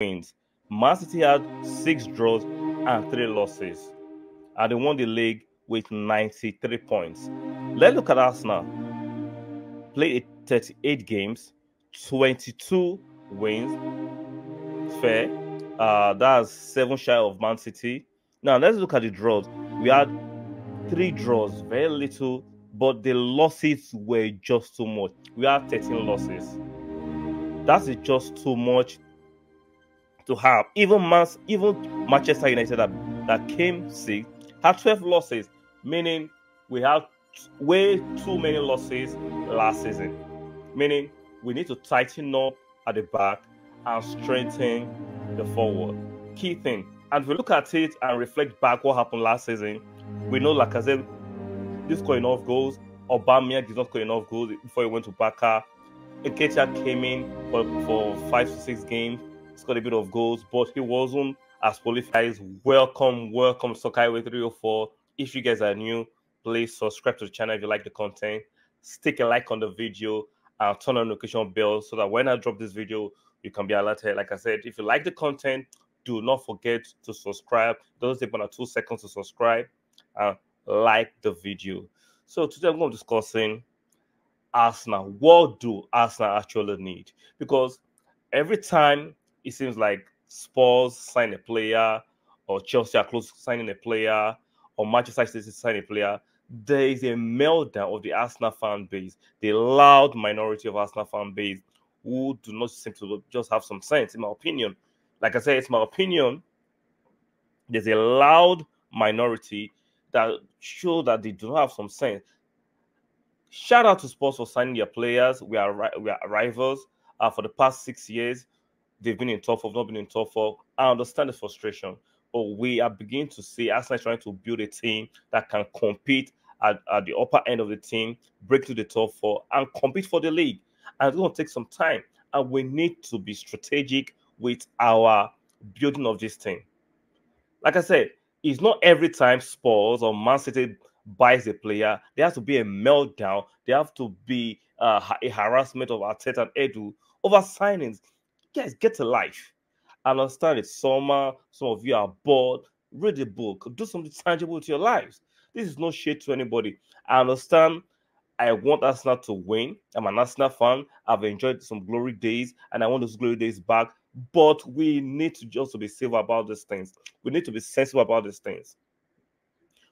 wins. Man City had 6 draws and 3 losses, and they won the league with 93 points. Let's look at Arsenal. Played 38 games, 22 wins, fair. That's 7 shy of Man City. Now let's look at the draws. We had 3 draws, very little, but the losses were just too much. We had 13 losses. That is just too much to have. Even Manchester United that came 6th had 12 losses, meaning we have way too many losses last season. Meaning we need to tighten up at the back and strengthen the forward. Key thing. And if we look at it and reflect back what happened last season, we know, like I said, didn't score enough goals. Aubameyang did not score enough goals before he went to Barca. Nketiah came in for 5 to 6 games, scored a bit of goals, but he wasn't as prolific. Welcome, Soccer Highway 304. If you guys are new, please subscribe to the channel if you like the content. Stick a like on the video and turn on the notification bell so that when I drop this video, you can be alerted. Like I said, if you like the content, do not forget to subscribe. It doesn't take more than 2 seconds to subscribe and like the video. So today I'm going to be discussing Arsenal. What do Arsenal actually need? Because every time it seems like Spurs sign a player, or Chelsea are close to signing a player, or Manchester City sign a player, there is a meltdown of the Arsenal fan base, the loud minority of Arsenal fan base who do not seem to just have some sense, in my opinion. Like I said, it's my opinion. There's a loud minority that show that they do not have some sense. Shout out to Spurs for signing their players. We are rivals. For the past 6 years, they've been in top four, not been in top four. I understand the frustration, but we are beginning to see Arsenal trying to build a team that can compete at the upper end of the team, break to the top four, and compete for the league. And it's going to take some time, and we need to be strategic with our building of this team. Like I said, it's not every time Spurs or Man City buys a player, there has to be a meltdown. There have to be a harassment of Arteta and Edu over signings. Guys, get a life. I understand it's summer. Some of you are bored. Read the book. Do something tangible with your lives. This is no shade to anybody. I understand. I want Arsenal to win. I'm an Arsenal fan. I've enjoyed some glory days, and I want those glory days back. But we need to just be safe about these things. We need to be sensible about these things.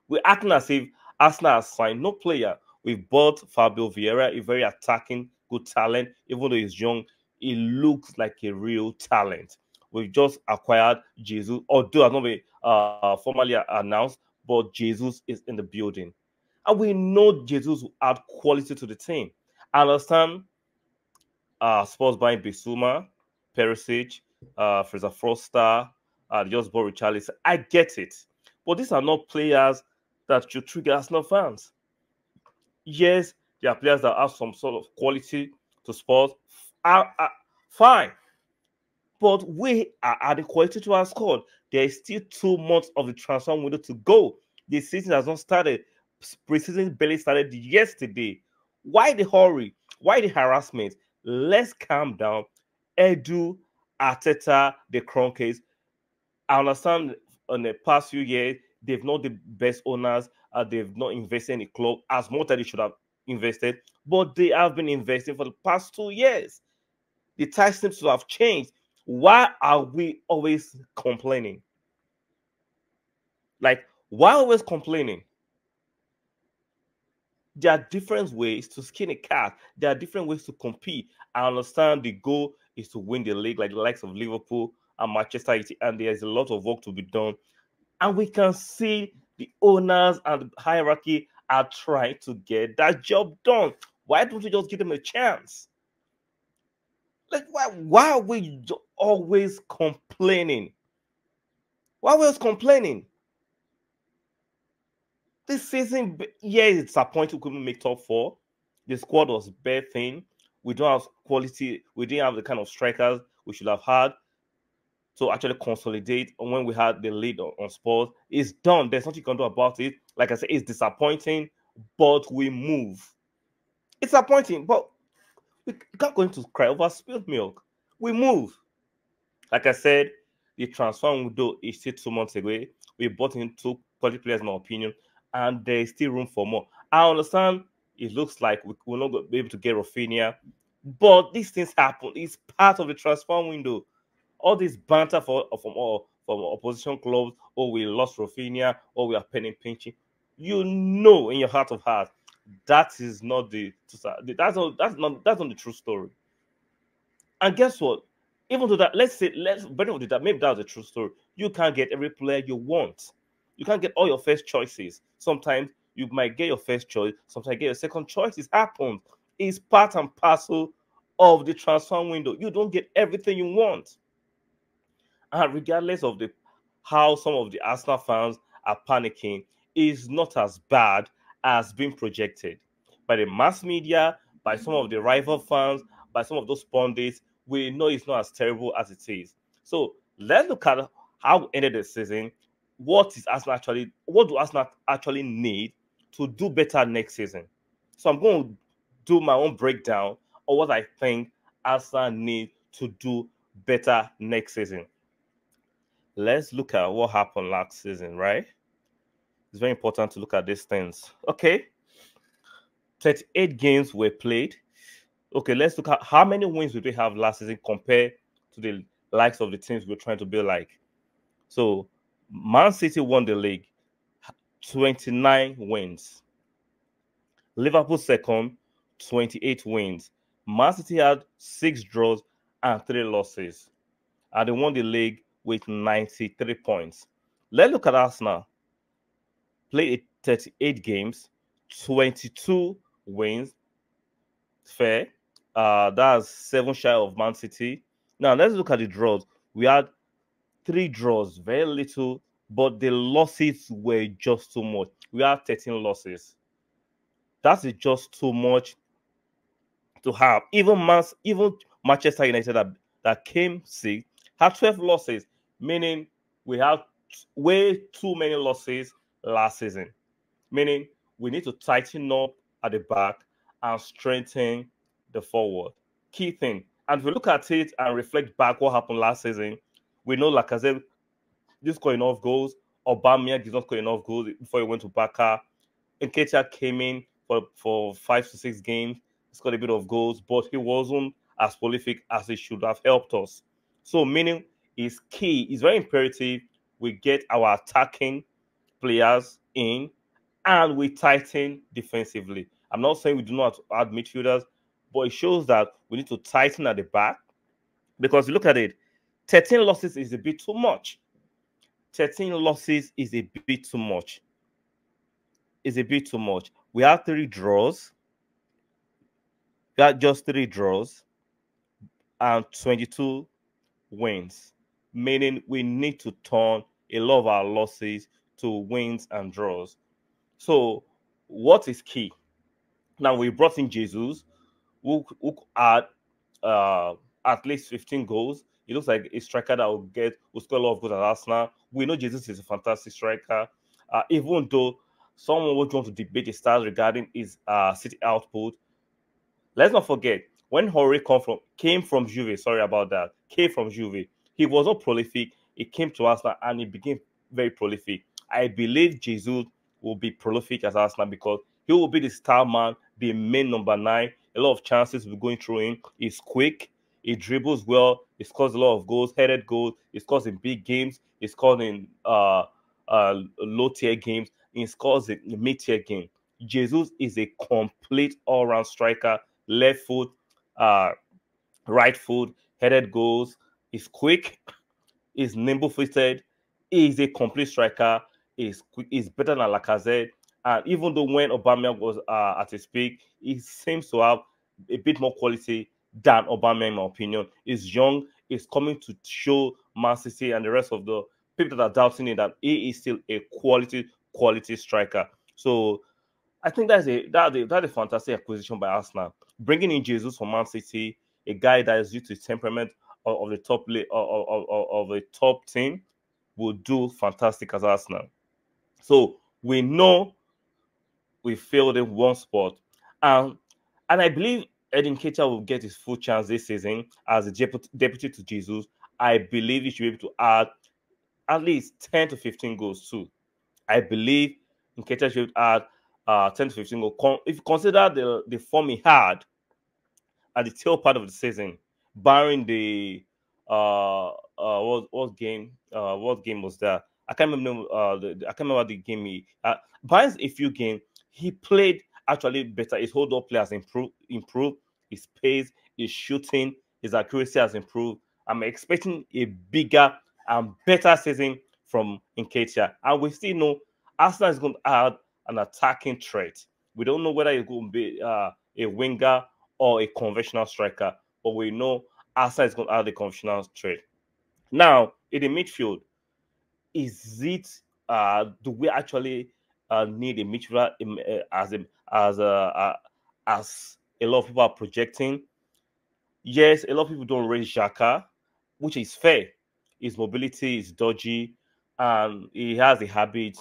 We're acting as if Arsenal has signed no player. We've bought Fabio Vieira, a very attacking, good talent. Even though he's young, he looks like a real talent. We've just acquired Jesus, although has not been formally announced, but Jesus is in the building. And we know Jesus will add quality to the team. I understand Spurs buying Bissouma, Perisic, Fraser Forster, just bought Richarlison. I get it. But these are not players that should trigger Arsenal fans. Yes, there are players that have some sort of quality to Spurs. Fine. But we are adding quality to our squad. There is still 2 months of the transfer window to go. The season has not started. Preseason barely started yesterday. Why the hurry? Why the harassment? Let's calm down. Edu, Arteta, the Kroenkes. I understand in the past few years, they've not the best owners. They've not invested in the club as much as they should have invested. But they have been investing for the past 2 years. The tide seems to have changed. Why are we always complaining? Like, why always complaining? There are different ways to skin a cat. There are different ways to compete. I understand the goal is to win the league, like the likes of Liverpool and Manchester City, and there's a lot of work to be done. And we can see the owners and the hierarchy are trying to get that job done. Why don't we just give them a chance? Like, why are we always complaining? Why are we always complaining? This season, yeah, it's disappointing we couldn't make top four. The squad was bare thin. We don't have quality. We didn't have the kind of strikers we should have had to actually consolidate. And when we had the lead on Spurs, it's done. There's nothing you can do about it. Like I said, it's disappointing, but we move. It's disappointing, but we can't go into cry over spilled milk. We move. Like I said, the transfer window is still 2 months away. We bought in two quality players, in my opinion, and there is still room for more. I understand it looks like we will not be able to get Rafinha, but these things happen. It's part of the transfer window. All this banter from opposition clubs, oh, we lost Rafinha, or we are penning pinching. You know, in your heart of hearts, that is not that's not the true story. And guess what? Even though that, let's better with that, maybe that's a true story. You can't get every player you want. You can't get all your first choices. Sometimes you might get your first choice, sometimes you get your second choice. It happens. It's part and parcel of the transfer window. You don't get everything you want. And regardless of the how some of the Arsenal fans are panicking, is not as bad as being projected by the mass media, by some of the rival fans, by some of those pundits. We know it's not as terrible as it is. So let's look at how we ended the season. What do Arsenal actually need to do better next season? So I'm going to do my own breakdown of what I think Arsenal need to do better next season. Let's look at what happened last season, right? It's very important to look at these things. Okay, 38 games were played. Okay, let's look at how many wins did we have last season compared to the likes of the teams we're trying to be like. So, Man City won the league, 29 wins. Liverpool second, 28 wins. Man City had 6 draws and 3 losses. And they won the league with 93 points. Let's look at Arsenal. Played 38 games, 22 wins. Fair. That's 7 shy of Man City. Now let's look at the draws. We had 3 draws, very little, but the losses were just too much. We had 13 losses. That is just too much to have. Even Manchester United that came sixth had 12 losses, meaning we have way too many losses last season. Meaning we need to tighten up at the back and strengthen the forward. Key thing. And if we look at it and reflect back what happened last season, we know Lacazette didn't score enough goals. Aubameyang did not score enough goals before he went to Barca. Nketiah came in for 5 to 6 games, scored a bit of goals, but he wasn't as prolific as he should have helped us. So meaning is key. It's very imperative we get our attacking players in and we tighten defensively. I'm not saying we do not add midfielders, but it shows that we need to tighten at the back because you look at it, 13 losses is a bit too much. 13 losses is a bit too much. Is a bit too much. We have 3 draws. We had just 3 draws and 22 wins, meaning we need to turn a lot of our losses to wins and draws. So, what is key? Now we brought in Jesus, who had uh, at least 15 goals. He looks like a striker that will score a lot of goals at Arsenal. We know Jesus is a fantastic striker, even though someone would want to debate the stars regarding his City output. Let's not forget when Jorge came from Juve. Sorry about that. Came from Juve. He was not prolific. He came to Arsenal and he became very prolific. I believe Jesus will be prolific as Arsenal because he will be the star man, the main number 9. A lot of chances will be going through him. He's quick. He dribbles well. He scores a lot of goals, headed goals. He scores in big games. He scores in low tier games. He scores in mid tier game. Jesus is a complete all round striker. Left foot, uh, right foot, headed goals. He's quick. He's nimble-footed. He's a complete striker. He's better than Lacazette. And even though when Aubameyang was at his peak, he seems to have a bit more quality than Aubameyang, in my opinion. He's young. He's coming to show Man City and the rest of the people that are doubting it that he is still a quality striker. So I think that's a fantastic acquisition by Arsenal. Bringing in Jesus from Man City, a guy that is used to his temperament of the of the top team, will do fantastic as Arsenal. So we know we failed in one spot, um, and I believe Edin Keita will get his full chance this season as a deputy to Jesus. I believe you should be able to add at least 10 to 15 goals too. I believe Nketiah should add 10 to 15 goals. If you consider the form he had at the tail part of the season, barring the what game was that? I can't remember I can't remember the game he barring a few games, he played actually better. His hold up play has improved, his pace, his shooting, his accuracy has improved. I'm expecting a bigger and better season from Nketiah. And we still know Arsenal is going to add an attacking threat. We don't know whether it's going to be a winger or a conventional striker, but we know Arsenal is going to add a conventional threat. Now, in the midfield, is it do we actually need a midfielder as a lot of people are projecting? Yes, a lot of people don't rate Xhaka, which is fair. His mobility is dodgy, and he has a habit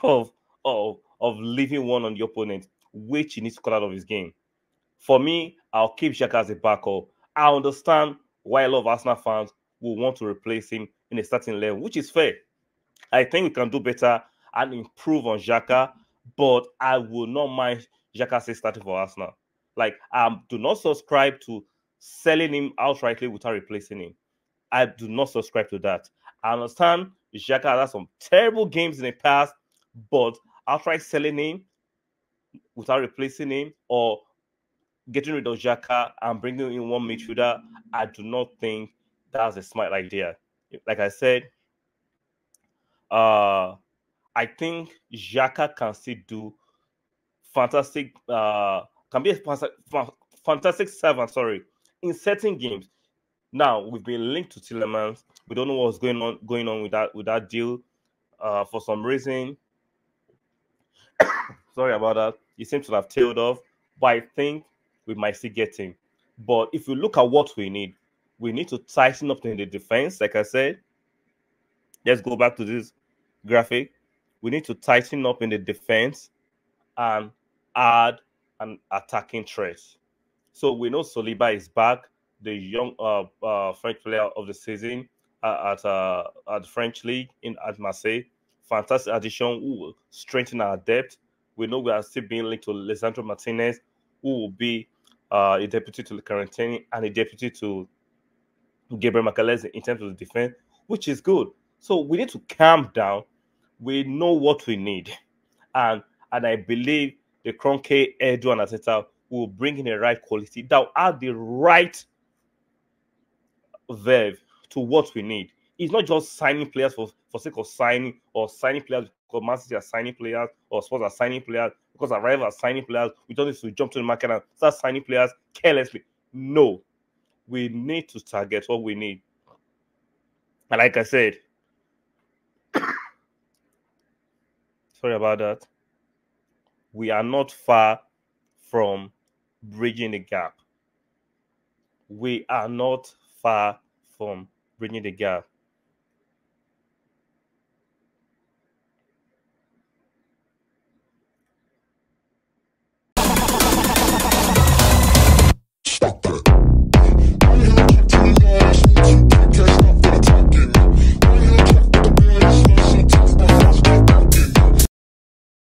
of of leaving one on the opponent, which he needs to cut out of his game. For me, I'll keep Xhaka as a backup. I understand why a lot of Arsenal fans will want to replace him in a starting level, which is fair. I think we can do better and improve on Xhaka, but I will not mind Xhaka say starting for Arsenal. Like, I do not subscribe to selling him outrightly without replacing him. I do not subscribe to that. I understand Xhaka has some terrible games in the past, but outright selling him without replacing him or getting rid of Xhaka and bringing in one midfielder, I do not think that's a smart idea. Like I said, uh, I think Xhaka can still do fantastic, can be a fantastic servant, sorry, in certain games. Now we've been linked to Tillemans. We don't know what's going on with that deal. For some reason, sorry about that. He seems to have tailed off, but I think we might still get him. But if you look at what we need to tighten up in the defense. Like I said, let's go back to this graphic. We need to tighten up in the defense and add an attacking threat. So we know Soliba is back, the young French player of the season at the French league at Marseille. Fantastic addition who will strengthen our depth. We know we are still being linked to Lisandro Martinez, who will be a deputy to Quarantini and a deputy to Gabriel Magalhaes in terms of the defense, which is good. So we need to calm down. We know what we need, and I believe the Kroenke, Edu, and Ateta will bring in the right quality that will add the right verve to what we need. It's not just signing players for sake of signing or signing players because Man City are signing players or Spurs are signing players because our rivals are signing players. We don't need to jump to the market and start signing players carelessly. No, we need to target what we need. And like I said, sorry about that, we are not far from bridging the gap. We are not far from bridging the gap.